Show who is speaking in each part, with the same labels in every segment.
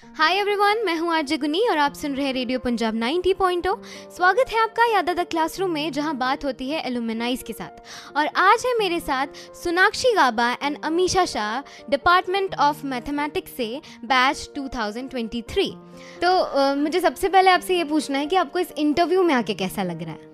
Speaker 1: Hi everyone, मैं हूं RJ गुनी और आप सुन रहे हैं रेडियो पंजाब 90.0। स्वागत है आपका याद आदा क्लासरूम में, जहां बात होती है एलुमनाइज के साथ। और आज है मेरे साथ Sonakshi Gaba and Amisha Shah, department of mathematics से बैच 2023। तो मुझे सबसे पहले आपसे ये पूछना है कि आपको इस इंटरव्यू में आके कैसा लग रहा है?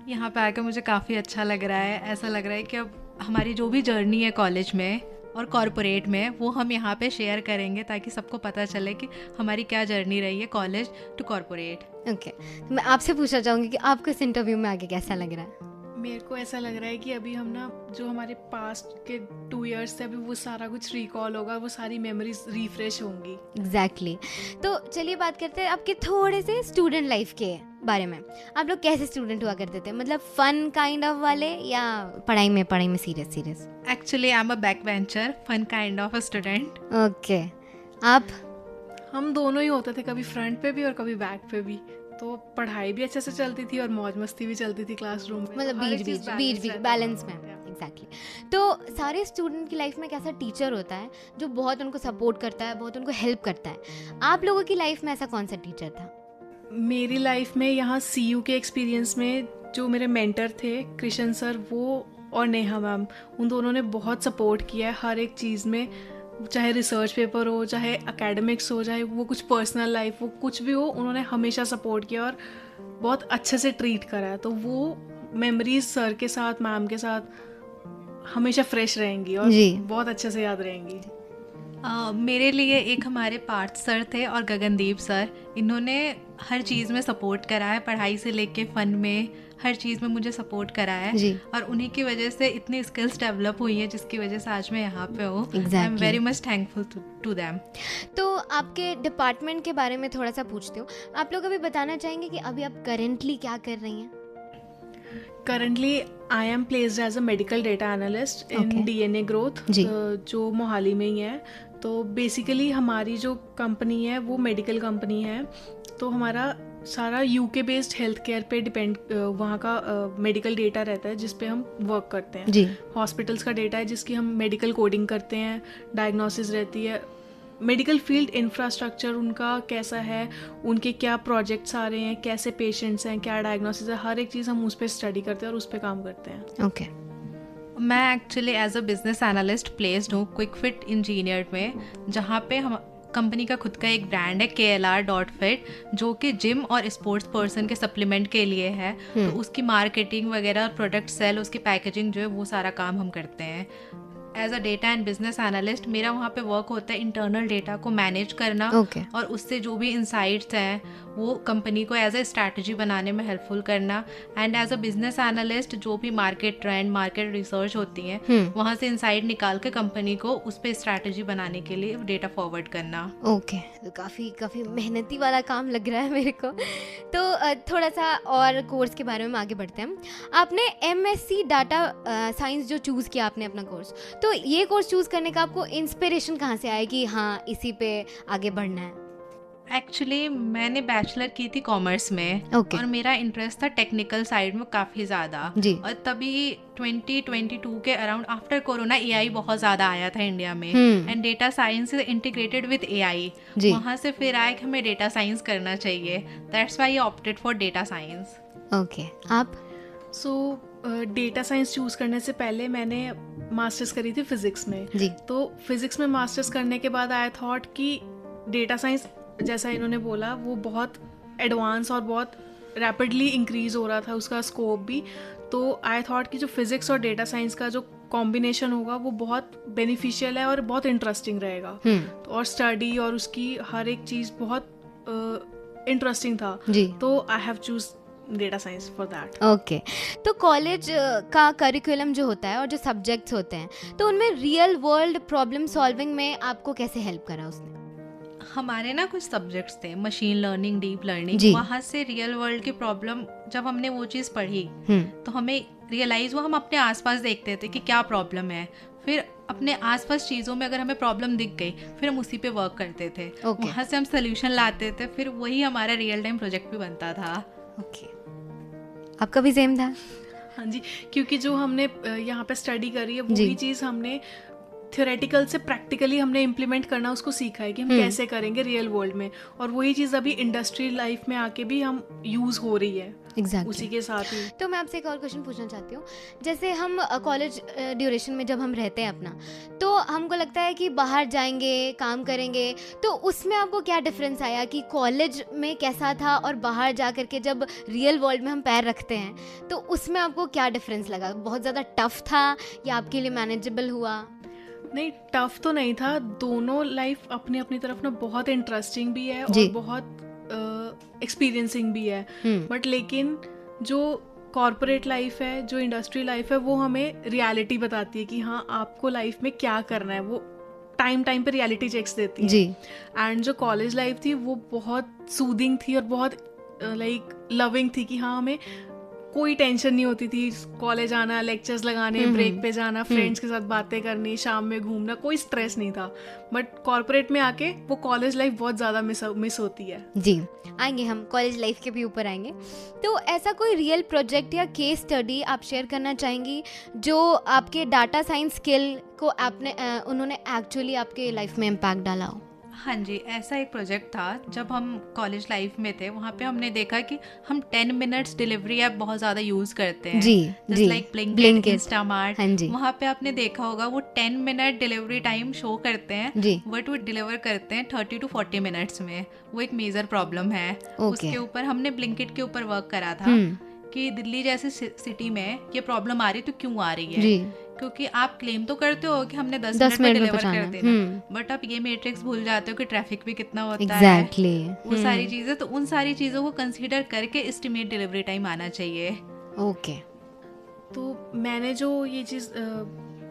Speaker 2: यहाँ पे आकर मुझे काफ़ी अच्छा लग रहा है। ऐसा लग रहा है कि अब हमारी जो भी जर्नी है कॉलेज में और कॉरपोरेट में, वो हम यहाँ पे शेयर करेंगे ताकि सबको पता चले कि हमारी क्या जर्नी रही है कॉलेज टू कॉरपोरेट।
Speaker 1: ओके, मैं आपसे पूछना चाहूँगी कि आपको इस इंटरव्यू में आके कैसा लग रहा है?
Speaker 3: मेरे को ऐसा लग रहा है कि अभी हम ना जो हमारे पास्ट के 2 इयर्स थे, अभी वो सारा कुछ रिकॉल होगा, वो सारी मेमोरीज रिफ्रेश होंगी।
Speaker 1: एग्जैक्टली तो चलिए बात करते हैं आपके थोड़े से स्टूडेंट लाइफ के बारे में। आप लोग कैसे स्टूडेंट हुआ करते थे? मतलब फन काइंड ऑफ वाले या पढ़ाई में serious?
Speaker 2: Actually I am a back bencher, fun kind of a student.
Speaker 1: Okay, आप?
Speaker 3: हम दोनों ही होते थे, कभी फ्रंट पे भी और कभी बैक पे भी। तो पढ़ाई भी अच्छे से चलती थी और मौज मस्ती भी चलती थी क्लासरूम में।
Speaker 1: मतलब बीच बैलेंस में। एग्जैक्टली तो सारे स्टूडेंट की लाइफ में कैसा टीचर होता है जो बहुत उनको सपोर्ट करता है, बहुत उनको हेल्प करता है? आप लोगों की लाइफ में ऐसा कौन सा टीचर था?
Speaker 3: मेरी लाइफ में यहाँ CU के एक्सपीरियंस में जो मेरे मेंटर थे, कृष्ण सर, वो और नेहा मैम, उन दोनों ने बहुत सपोर्ट किया है हर एक चीज़ में। चाहे रिसर्च पेपर हो, चाहे एकेडमिक्स हो, चाहे वो कुछ पर्सनल लाइफ हो, कुछ भी हो, उन्होंने हमेशा सपोर्ट किया और बहुत अच्छे से ट्रीट करा है। तो वो मेमोरीज सर के साथ, मैम के साथ हमेशा फ्रेश रहेंगी और बहुत अच्छे से याद रहेंगी।
Speaker 2: मेरे लिए एक हमारे पार्थ सर थे और गगनदीप सर। इन्होंने हर चीज़ में सपोर्ट करा है, पढ़ाई से लेके फ़न में, हर चीज़ में मुझे सपोर्ट करा है। और उन्हीं की वजह से इतनी स्किल्स डेवलप हुई हैं जिसकी वजह से आज मैं यहाँ पे हूँ। I am very much thankful to them.
Speaker 1: तो आपके डिपार्टमेंट के बारे में थोड़ा सा पूछती हूँ। आप लोग अभी बताना चाहेंगे कि अभी आप करेंटली क्या कर रही हैं?
Speaker 3: Currently I am placed as a medical data analyst in DNA growth, जो मोहाली में ही है। तो बेसिकली हमारी जो कंपनी है वो मेडिकल कंपनी है। तो हमारा सारा UK बेस्ड हेल्थ केयर पे डिपेंड, वहाँ का मेडिकल डेटा रहता है जिस पे हम वर्क करते हैं। हॉस्पिटल्स का डेटा है जिसकी हम मेडिकल कोडिंग करते हैं, डायग्नोसिस रहती है, मेडिकल फील्ड इंफ्रास्ट्रक्चर उनका कैसा है, उनके क्या प्रोजेक्ट्स आ रहे हैं, कैसे पेशेंट्स हैं, क्या डायग्नोसिस है, हर एक चीज़ हम उस पर स्टडी करते हैं और उस पर काम करते हैं।
Speaker 1: ओके
Speaker 2: मैं actually as a business analyst placed हूँ क्विक फिट इंजीनियर में, जहाँ पे हम कंपनी का खुद का एक ब्रांड है KLR.fit, जो कि जिम और स्पोर्ट्स पर्सन के सप्लीमेंट के लिए है। तो उसकी मार्केटिंग वगैरह, प्रोडक्ट सेल, उसकी पैकेजिंग जो है, वो सारा काम हम करते हैं। As a data and business analyst मेरा वहाँ पे वर्क होता है इंटरनल डेटा को मैनेज करना, और उससे जो भी इंसाइट्स हैं वो कंपनी को एज अ स्ट्रैटेजी बनाने में हेल्पफुल करना। And as a business analyst जो भी मार्केट ट्रेंड, मार्केट रिसर्च होती हैं, वहाँ से इंसाइट निकाल के कंपनी को उस पर स्ट्रैटेजी बनाने के लिए डेटा फॉरवर्ड करना।
Speaker 1: ओके तो काफ़ी मेहनती वाला काम लग रहा है मेरे को। तो थोड़ा सा और कोर्स के बारे में आगे बढ़ते हैं। आपने MSc डाटा साइंस जो चूज़ किया आपने अपना कोर्स, तो ये कोर्स चूज़ करने का आपको इंस्पिरेशन कहाँ से आया कि हाँ इसी पे आगे बढ़ना है?
Speaker 2: एक्चुअली मैंने बैचलर की थी कॉमर्स में, और मेरा इंटरेस्ट था टेक्निकल साइड में काफ़ी ज़्यादा। और तभी 2022 के अराउंड आफ्टर कोरोना AI बहुत ज़्यादा आया था इंडिया में, and data science is integrated with AI। वहाँ से फिर आया कि हमें डेटा साइंस करना चाहिए। That's why I opted for data science.
Speaker 1: Okay, आप?
Speaker 3: डेटा साइंस चूज़ करने से पहले मैंने मास्टर्स करी थी फिजिक्स में। तो फिजिक्स में मास्टर्स करने के बाद आई थॉट कि डेटा साइंस, जैसा इन्होंने बोला, वो बहुत एडवांस और बहुत रैपिडली इंक्रीज हो रहा था उसका स्कोप भी। तो आई थॉट कि जो फिजिक्स और डेटा साइंस का जो कॉम्बिनेशन होगा वो बहुत बेनिफिशियल है और बहुत इंटरेस्टिंग रहेगा। तो और स्टडी और उसकी हर एक चीज़ बहुत इंटरेस्टिंग था। तो I have choose data science for that.
Speaker 1: Okay, तो कॉलेज का करिकुलम जो होता है और जो सब्जेक्ट्स होते हैं, तो उनमें रियल वर्ल्ड प्रॉब्लम सॉल्विंग में आपको कैसे हेल्प करा उसने?
Speaker 2: हमारे ना कुछ सब्जेक्ट्स थे, मशीन लर्निंग, डीप लर्निंग। वहाँ से रियल वर्ल्ड की प्रॉब्लम जब हमने वो चीज़ पढ़ी तो हमें रियलाइज हुआ, हम अपने आसपास देखते थे कि क्या प्रॉब्लम है, फिर अपने आसपास चीज़ों में अगर हमें प्रॉब्लम दिख गई फिर हम उसी पे वर्क करते थे। वहाँ से हम सोल्यूशन लाते थे, फिर वही हमारा रियल टाइम प्रोजेक्ट भी बनता था।
Speaker 1: आपका भी सेम था?
Speaker 3: हाँ जी, क्योंकि जो हमने यहाँ पे स्टडी करी है वही चीज़ हमने थ्योरेटिकल से प्रैक्टिकली हमने इम्प्लीमेंट करना उसको सीखा है कि हम कैसे करेंगे रियल वर्ल्ड में, और वही चीज़ अभी इंडस्ट्री लाइफ में आके भी हम यूज़ हो रही है उसी के साथ ही।
Speaker 1: तो मैं आपसे एक और क्वेश्चन पूछना चाहती हूँ, जैसे हम कॉलेज ड्यूरेशन में जब हम रहते हैं अपना, तो हमको लगता है कि बाहर जाएंगे काम करेंगे, तो उसमें आपको क्या डिफरेंस आया कि कॉलेज में कैसा था और बाहर जा कर के जब रियल वर्ल्ड में हम पैर रखते हैं तो उसमें आपको क्या डिफरेंस लगा? बहुत ज़्यादा टफ था या आपके लिए मैनेजेबल हुआ?
Speaker 3: नहीं, टफ तो नहीं था, दोनों लाइफ अपनी अपनी तरफ ना बहुत इंटरेस्टिंग भी है और बहुत एक्सपीरियंसिंग भी है, बट लेकिन जो कॉर्पोरेट लाइफ है, जो इंडस्ट्री लाइफ है, वो हमें रियलिटी बताती है कि हाँ आपको लाइफ में क्या करना है, वो टाइम पे रियलिटी चेक्स देती है। एंड जो कॉलेज लाइफ थी वो बहुत सूदिंग थी और बहुत लाइक लविंग थी कि हाँ हमें कोई टेंशन नहीं होती थी, कॉलेज आना, लेक्चर्स लगाने, ब्रेक पे जाना, फ्रेंड्स के साथ बातें करनी, शाम में घूमना, कोई स्ट्रेस नहीं था। बट कॉर्पोरेट में आके वो कॉलेज लाइफ बहुत ज़्यादा मिस होती है।
Speaker 1: जी, आएंगे हम कॉलेज लाइफ के भी ऊपर आएंगे। तो ऐसा कोई रियल प्रोजेक्ट या केस स्टडी आप शेयर करना चाहेंगी जो आपके डाटा साइंस स्किल को आपने उन्होंने एक्चुअली आपके लाइफ में इम्पैक्ट डाला हो?
Speaker 2: हाँ जी, ऐसा एक प्रोजेक्ट था जब हम कॉलेज लाइफ में थे, वहाँ पे हमने देखा कि हम 10 मिनट्स डिलीवरी ऐप बहुत ज़्यादा यूज़ करते हैं, जस्ट लाइक ब्लिंकिट, इंस्टामार्ट। वहाँ पे आपने देखा होगा वो 10 मिनट डिलीवरी टाइम शो करते हैं, बट वो डिलीवर करते हैं 30 to 40 मिनट्स में। वो एक मेजर प्रॉब्लम है। उसके ऊपर हमने ब्लिंकिट के ऊपर वर्क करा था कि दिल्ली जैसे सिटी में ये प्रॉब्लम आ रही तो क्यों आ रही है, क्योंकि आप क्लेम तो करते हो कि हमने 10 मिनट में डिलीवर कर देना, बट आप ये मैट्रिक्स भूल जाते हो कि ट्रैफिक भी कितना होता है, वो सारी चीजें। तो उन सारी चीजों को कंसीडर करके एस्टिमेट डिलीवरी टाइम आना चाहिए।
Speaker 1: ओके।
Speaker 3: तो मैंने जो ये चीज़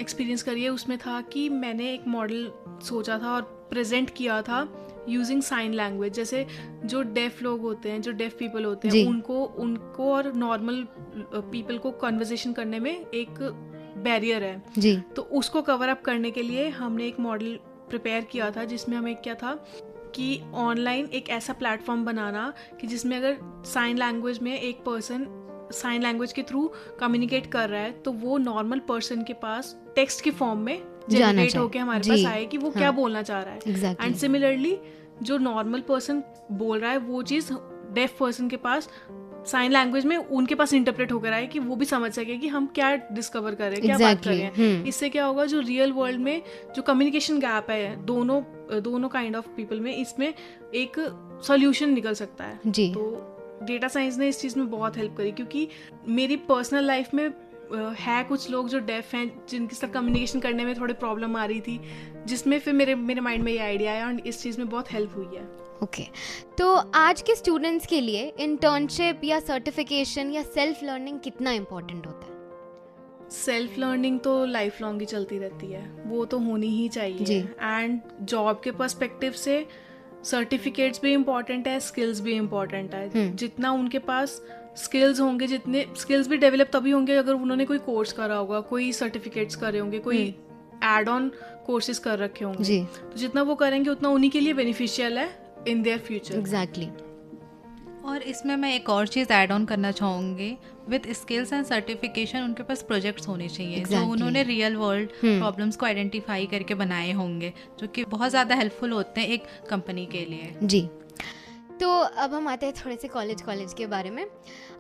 Speaker 3: एक्सपीरियंस करी है उसमें था कि मैंने एक मॉडल सोचा था और प्रेजेंट किया था यूजिंग साइन लैंग्वेज। जैसे जो डेफ लोग होते हैं, जो डेफ पीपल होते हैं, उनको और नॉर्मल पीपल को कन्वर्सेशन करने में एक बैरियर है जी। तो उसको कवर अप करने के लिए हमने एक मॉडल प्रिपेयर किया था जिसमें हमें क्या था कि ऑनलाइन एक ऐसा प्लेटफॉर्म बनाना कि जिसमें अगर साइन लैंग्वेज में एक पर्सन साइन लैंग्वेज के थ्रू कम्युनिकेट कर रहा है तो वो नॉर्मल पर्सन के पास टेक्स्ट के फॉर्म में जनरेट होके हमारे पास आए कि वो क्या बोलना चाह रहा है। एंड सिमिलरली जो नॉर्मल पर्सन बोल रहा है वो चीज़ डेफ पर्सन के पास साइन लैंग्वेज में उनके पास इंटरप्रेट होकर आए कि वो भी समझ सके कि हम क्या डिस्कवर कर रहे हैं, क्या बात कर रहे हैं। इससे क्या होगा, जो रियल वर्ल्ड में जो कम्युनिकेशन गैप है दोनों काइंड ऑफ पीपल में, इसमें एक सॉल्यूशन निकल सकता है जी। तो डेटा साइंस ने इस चीज़ में बहुत हेल्प करी, क्योंकि मेरी पर्सनल लाइफ में है कुछ लोग जो डेफ हैं जिनके साथ कम्युनिकेशन करने में थोड़ी प्रॉब्लम आ रही थी, जिसमें फिर मेरे माइंड में ये आइडिया आया और इस चीज़ में बहुत हेल्प हुई है।
Speaker 1: ओके तो आज के स्टूडेंट्स के लिए इंटर्नशिप या सर्टिफिकेशन या सेल्फ लर्निंग कितना इम्पोर्टेंट होता है?
Speaker 3: सेल्फ लर्निंग तो लाइफ लॉन्ग ही चलती रहती है, वो तो होनी ही चाहिए। एंड जॉब के पर्सपेक्टिव से सर्टिफिकेट्स भी इम्पोर्टेंट है, स्किल्स भी इम्पोर्टेंट है। जितना उनके पास स्किल्स होंगे, जितने स्किल्स भी डेवलप तभी होंगे अगर उन्होंने कोई कोर्स करा होगा, कोई सर्टिफिकेट्स करे होंगे, कोई एड ऑन कोर्सेज कर रखे होंगे। तो जितना वो करेंगे उतना उन्हीं के लिए बेनिफिशियल है इन देयर फ्यूचर।
Speaker 1: एग्जैक्टली।
Speaker 2: और इसमें मैं एक और चीज़ ऐड ऑन करना चाहूँगी, विद स्किल्स एंड सर्टिफिकेशन उनके पास प्रोजेक्ट्स होने चाहिए जो उन्होंने रियल वर्ल्ड प्रॉब्लम्स को आइडेंटिफाई करके बनाए होंगे, जो कि बहुत ज़्यादा हेल्पफुल होते हैं एक कंपनी के लिए जी।
Speaker 1: तो अब हम आते हैं थोड़े से कॉलेज के बारे में।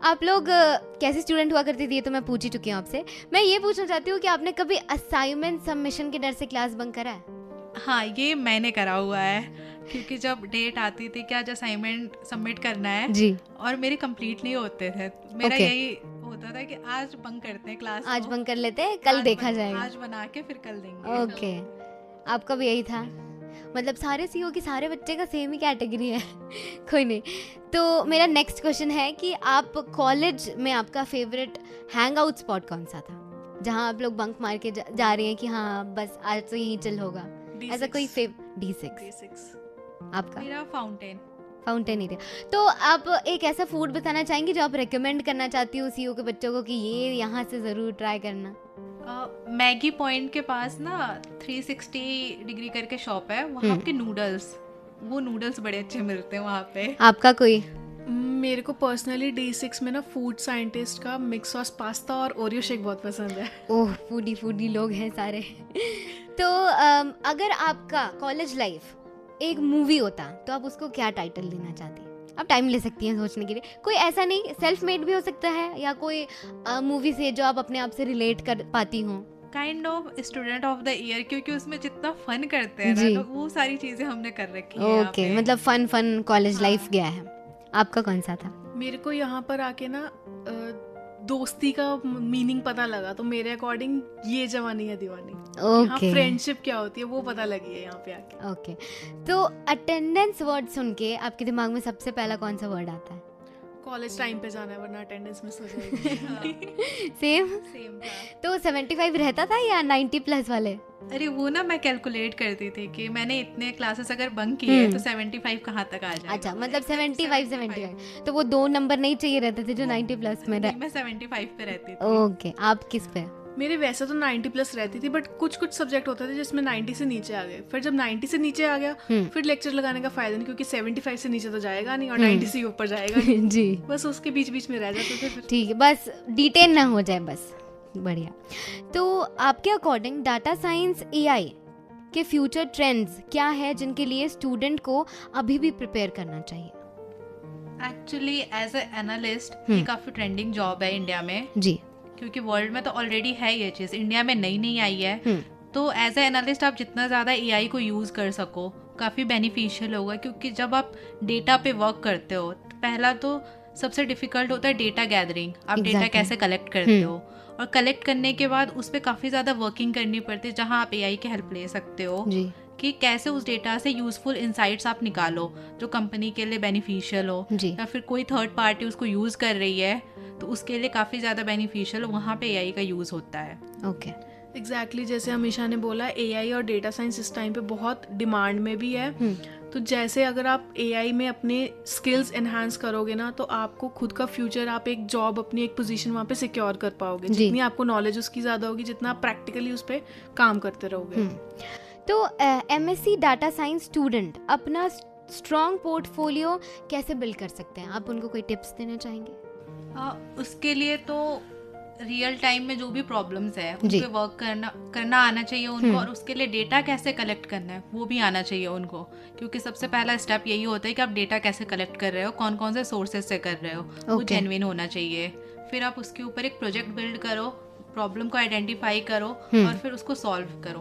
Speaker 1: आप लोग कैसे स्टूडेंट हुआ करती थी ये तो मैं पूछ ही चुकी हूँ आपसे। मैं ये पूछना चाहती हूँ कि आपने कभी असाइनमेंट सबमिशन के डर से क्लास बंक करा है?
Speaker 2: हाँ, ये मैंने करा हुआ है, क्योंकि जब डेट आती थी कि आज असाइनमेंट सबमिट करना है जी, और मेरे कंप्लीट नहीं होते थे, मेरा यही होता था कि आज बंक करते हैं क्लास,
Speaker 1: आज बंक कर लेते हैं, कल देखा जाएगा,
Speaker 2: आज बना के फिर कल देंगे।
Speaker 1: ओके, आपका भी यही था? मतलब सारे सीओ की सारे बच्चे का सेम ही कैटेगरी है। कोई नहीं। तो मेरा नेक्स्ट क्वेश्चन है कि आप कॉलेज में आपका फेवरेट हैंग आउट स्पॉट कौन सा था, जहाँ आप लोग बंक मार के जा रहे हैं कि हाँ बस आज तो यहीं चिल होगा, ऐसा कोई D6 आपका?
Speaker 2: मेरा
Speaker 1: फाउंटेन एरिया। तो आप एक ऐसा फूड बताना चाहेंगे जो आप रेकमेंड करना चाहती हो सीओ के बच्चों को कि ये यहाँ से ज़रूर ट्राई करना?
Speaker 2: मैगी पॉइंट के पास ना 360 डिग्री करके शॉप है, वहाँ के नूडल्स बड़े अच्छे मिलते हैं वहाँ पे।
Speaker 1: आपका कोई?
Speaker 3: मेरे को पर्सनली D6 में ना फूड साइंटिस्ट का मिक्स सॉस पास्ता और ओरियो शेक बहुत पसंद है।
Speaker 1: ओह, फूडी लोग हैं सारे। तो अगर आपका कॉलेज लाइफ एक मूवी होता तो आप उसको क्या टाइटल देना चाहती हैं? आप टाइम ले सकती हैं सोचने के लिए, कोई ऐसा नहीं, सेल्फ मेड भी हो सकता है या कोई मूवी से जो आप अपने आप से रिलेट कर पाती हो।
Speaker 2: Kind of student of the year, क्योंकि उसमें जितना फन करते हैं ना, तो वो सारी चीजें हमने कर रखी है।
Speaker 1: ओके, मतलब फन कॉलेज लाइफ गया है। आपका कौन सा था?
Speaker 3: मेरे को यहाँ पर आके ना दोस्ती का मीनिंग पता लगा, तो मेरे अकॉर्डिंग ये जवानी है दीवानी।
Speaker 1: ओके,
Speaker 3: फ्रेंडशिप क्या होती है वो पता लगी है यहाँ पे आके।
Speaker 1: ओके, तो अटेंडेंस वर्ड सुन के आपके दिमाग में सबसे पहला कौन सा वर्ड आता है?
Speaker 3: कॉलेज टाइम पे जाना है वरना अटेंडेंस मिस हो जाएगी।
Speaker 1: सेम
Speaker 2: था।
Speaker 1: तो 75 रहता था या 90 प्लस वाले?
Speaker 2: अरे वो ना मैं कैलकुलेट करती थी कि मैंने इतने क्लासेस अगर बंक किए तो 75 कहाँ तक आ जाएगा।
Speaker 1: अच्छा, मतलब 75 तो वो 2 नंबर नहीं चाहिए रहते थे जो 90 प्लस में
Speaker 2: मैं 75 पे रहती थी।
Speaker 1: ओके, आप किस पे?
Speaker 3: मेरे वैसे तो 90 प्लस रहती थी, बट कुछ सब्जेक्ट होते थे जिसमें 90 से नीचे आ गए। फिर जब 90 से नीचे आ गया फिर लेक्चर लगाने का फायदा नहीं, क्योंकि 75 से नीचे तो जाएगा नहीं और 90 से ऊपर जाएगा नहीं।
Speaker 1: जी,
Speaker 3: बस उसके बीच में रह जाते थे फिर।
Speaker 1: ठीक है, बस डिटेल ना हो जाए बस। बढ़िया। तो आपके अकॉर्डिंग डाटा साइंस एआई के फ्यूचर ट्रेंड्स क्या है जिनके लिए स्टूडेंट को अभी भी प्रिपेयर करना चाहिए?
Speaker 2: एक्चुअली एज ए एनालिस्ट ये काफी ट्रेंडिंग जॉब है इंडिया में
Speaker 1: जी,
Speaker 2: क्योंकि वर्ल्ड में तो ऑलरेडी है ये चीज, इंडिया में नई आई है। तो एज ए एनालिस्ट आप जितना ज़्यादा एआई को यूज़ कर सको काफ़ी बेनिफिशियल होगा, क्योंकि जब आप डेटा पे वर्क करते हो, पहला तो सबसे डिफिकल्ट होता है डेटा गैदरिंग। आप डेटा कैसे कलेक्ट करते हो, और कलेक्ट करने के बाद उस पर काफ़ी ज़्यादा वर्किंग करनी पड़ती है, जहाँ आप एआई की हेल्प ले सकते हो कि कैसे उस डेटा से यूजफुल इंसाइट्स आप निकालो जो कंपनी के लिए बेनिफिशियल हो, या फिर कोई थर्ड पार्टी उसको यूज़ कर रही है तो उसके लिए काफ़ी ज़्यादा बेनिफिशियल वहाँ पे एआई का यूज़ होता है।
Speaker 1: ओके,
Speaker 3: एग्जैक्टली जैसे अमीशा ने बोला, एआई और डेटा साइंस इस टाइम पे बहुत डिमांड में भी है। तो जैसे अगर आप एआई में अपने स्किल्स एनहांस करोगे ना, तो आपको खुद का फ्यूचर, आप एक जॉब, अपनी एक पोजीशन वहाँ पे सिक्योर कर पाओगे। जितनी आपको नॉलेज उसकी ज़्यादा होगी, जितना आप प्रैक्टिकली उस पर काम करते रहोगे।
Speaker 1: तो एमएससी डाटा साइंस स्टूडेंट अपना स्ट्रॉन्ग पोर्टफोलियो कैसे बिल्ड कर सकते हैं? आप उनको कोई टिप्स देना चाहेंगे?
Speaker 2: उसके लिए तो रियल टाइम में जो भी प्रॉब्लम्स है उन पे वर्क करना आना चाहिए उनको, और उसके लिए डेटा कैसे कलेक्ट करना है वो भी आना चाहिए उनको, क्योंकि सबसे पहला स्टेप यही होता है कि आप डेटा कैसे कलेक्ट कर रहे हो, कौन कौन से सोर्सेज से कर रहे हो, वो जेन्युइन होना चाहिए। फिर आप उसके ऊपर एक प्रोजेक्ट बिल्ड करो, प्रॉब्लम को आइडेंटिफाई करो और फिर उसको सॉल्व करो।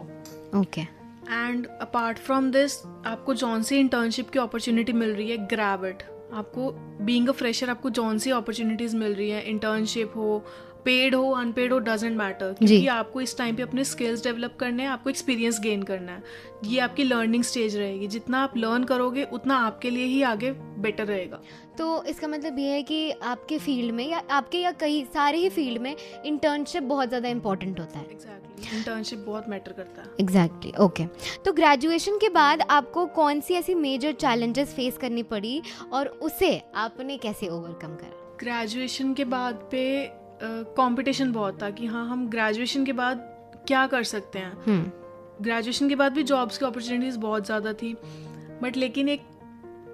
Speaker 1: Okay,
Speaker 3: and apart from this आपको जौन सी इंटर्नशिप की अपॉर्चुनिटी मिल रही है, ग्रैब इट। आपको बीइंग अ फ्रेशर आपको जौन सी अपॉर्चुनिटीज मिल रही है, इंटर्नशिप हो, पेड हो, अनपेड हो, डजेंट मैटर, क्योंकि आपको इस टाइम पे अपने स्किल्स डेवलप करने हैं, आपको एक्सपीरियंस गेन करना है। ये आपकी लर्निंग स्टेज रहेगी, जितना आप लर्न करोगे उतना आपके लिए ही आगे बेटर रहेगा।
Speaker 1: तो इसका मतलब ये है कि आपके फील्ड में या आपके या कई सारे ही फील्ड में इंटर्नशिप बहुत ज़्यादा इंपॉर्टेंट होता है।
Speaker 3: एग्जैक्टली, इंटर्नशिप बहुत मैटर करता है।
Speaker 1: Exactly, okay. तो ग्रेजुएशन के बाद आपको कौन सी ऐसी मेजर चैलेंजेस फेस करनी पड़ी और उसे आपने कैसे ओवरकम करा?
Speaker 3: ग्रेजुएशन के बाद पे कंपटीशन बहुत था कि हाँ, हम ग्रेजुएशन के बाद क्या कर सकते हैं। ग्रेजुएशन के बाद भी जॉब्स की अपॉर्चुनिटीज़ बहुत ज़्यादा थी, बट लेकिन एक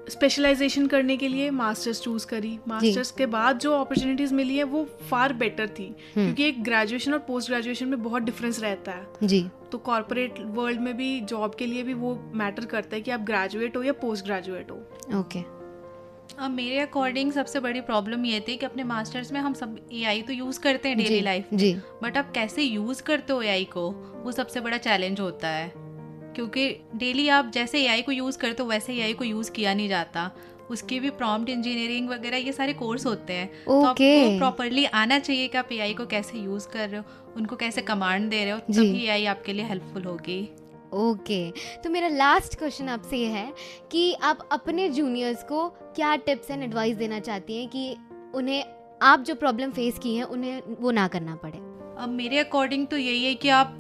Speaker 3: स्पेशलाइजेशन करने के लिए मास्टर्स चूज करी। मास्टर्स के बाद जो अपॉर्चुनिटीज़ मिली है वो फार बेटर थी, क्योंकि एक ग्रेजुएशन और पोस्ट ग्रेजुएशन में बहुत डिफरेंस रहता है
Speaker 1: जी।
Speaker 3: तो कॉर्पोरेट वर्ल्ड में भी जॉब के लिए भी वो मैटर करता है कि आप ग्रेजुएट हो या पोस्ट ग्रेजुएट हो।
Speaker 1: ओके,
Speaker 2: अब मेरे अकॉर्डिंग सबसे बड़ी प्रॉब्लम ये थी कि अपने मास्टर्स में हम सब एआई तो यूज़ करते हैं डेली लाइफ में, बट आप कैसे यूज़ करते हो एआई को, वो सबसे बड़ा चैलेंज होता है, क्योंकि डेली आप जैसे एआई को यूज़ करते हो वैसे एआई को यूज़ किया नहीं जाता। उसके भी प्रॉम्प्ट इंजीनियरिंग वगैरह ये सारे कोर्स होते हैं। तो आपको प्रॉपरली आना चाहिए कि आप एआई को कैसे यूज़ कर रहे हो, उनको कैसे कमांड दे रहे हो, तभी एआई आपके लिए हेल्पफुल होगी।
Speaker 1: ओके, तो मेरा लास्ट क्वेश्चन आपसे ये है कि आप अपने जूनियर्स को क्या टिप्स एंड एडवाइस देना चाहती हैं कि उन्हें आप जो प्रॉब्लम फेस की हैं उन्हें वो ना करना पड़े?
Speaker 2: अब मेरे अकॉर्डिंग तो यही है कि आप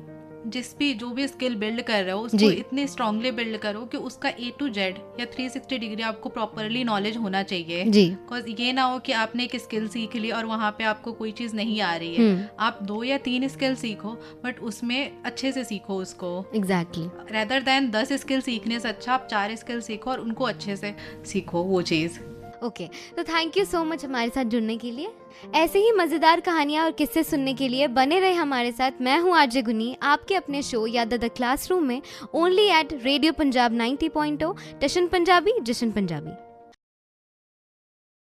Speaker 2: जो भी स्किल बिल्ड कर रहे हो उसको इतनी स्ट्रांगली बिल्ड करो कि उसका A to Z या 360 डिग्री आपको प्रॉपरली नॉलेज होना चाहिए। बिकॉज ये ना हो कि आपने एक स्किल सीख ली और वहाँ पे आपको कोई चीज़ नहीं आ रही है। आप 2 या 3 स्किल सीखो, बट उसमें अच्छे से सीखो उसको।
Speaker 1: एग्जैक्टली,
Speaker 2: रेदर देन 10 स्किल सीखने से अच्छा आप 4 स्किल सीखो और उनको अच्छे से सीखो वो चीज़।
Speaker 1: ओके, तो थैंक यू सो मच हमारे साथ जुड़ने के लिए। ऐसे ही मज़ेदार कहानियाँ और किस्से सुनने के लिए बने रहे हमारे साथ। मैं हूँ आरजे गुनी, आपके अपने शो यादा द क्लासरूम में, ओनली एट रेडियो पंजाब 90.0, टशन पंजाबी जशन पंजाबी।